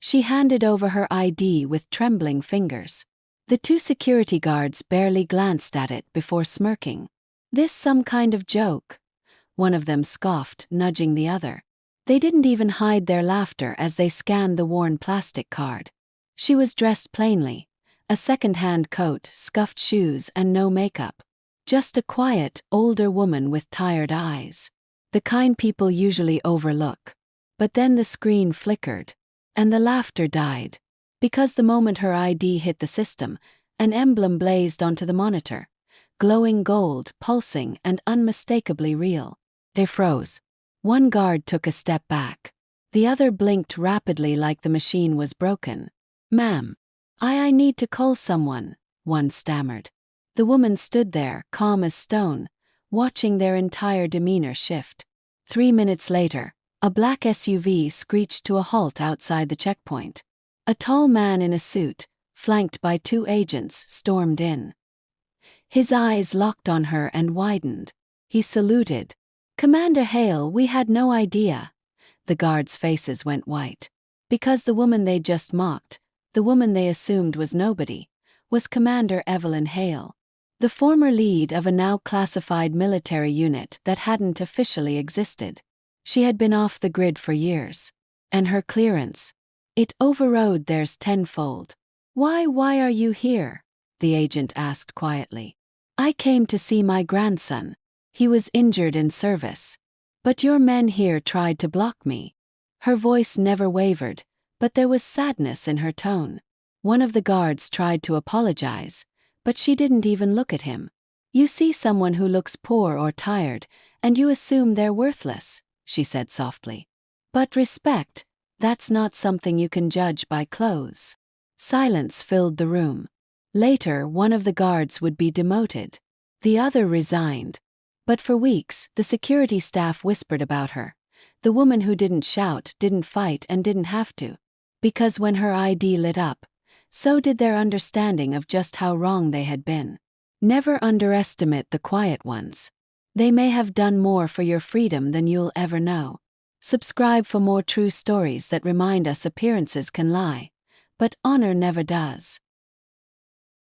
She handed over her ID with trembling fingers. The two security guards barely glanced at it before smirking. "This some kind of joke?" one of them scoffed, nudging the other. They didn't even hide their laughter as they scanned the worn plastic card. She was dressed plainly, a second-hand coat, scuffed shoes, and no makeup. Just a quiet, older woman with tired eyes. The kind people usually overlook. But then the screen flickered, and the laughter died. Because the moment her ID hit the system, an emblem blazed onto the monitor. Glowing gold, pulsing, and unmistakably real. They froze. One guard took a step back. The other blinked rapidly like the machine was broken. "Ma'am, I need to call someone," one stammered. The woman stood there, calm as stone, watching their entire demeanor shift. 3 minutes later, a black SUV screeched to a halt outside the checkpoint. A tall man in a suit, flanked by 2 agents, stormed in. His eyes locked on her and widened. He saluted. "Commander Hale, we had no idea." The guards' faces went white. Because the woman they'd just mocked, the woman they assumed was nobody, was Commander Evelyn Hale, the former lead of a now classified military unit that hadn't officially existed. She had been off the grid for years. And her clearance, it overrode theirs tenfold. Why are you here?" the agent asked quietly. "I came to see my grandson. He was injured in service. But your men here tried to block me." Her voice never wavered, but there was sadness in her tone. One of the guards tried to apologize, but she didn't even look at him. "You see someone who looks poor or tired, and you assume they're worthless," she said softly. "But respect, that's not something you can judge by clothes." Silence filled the room. Later, one of the guards would be demoted. The other resigned. But for weeks, the security staff whispered about her. The woman who didn't shout, didn't fight, and didn't have to. Because when her ID lit up, so did their understanding of just how wrong they had been. Never underestimate the quiet ones. They may have done more for your freedom than you'll ever know. Subscribe for more true stories that remind us appearances can lie, but honor never does.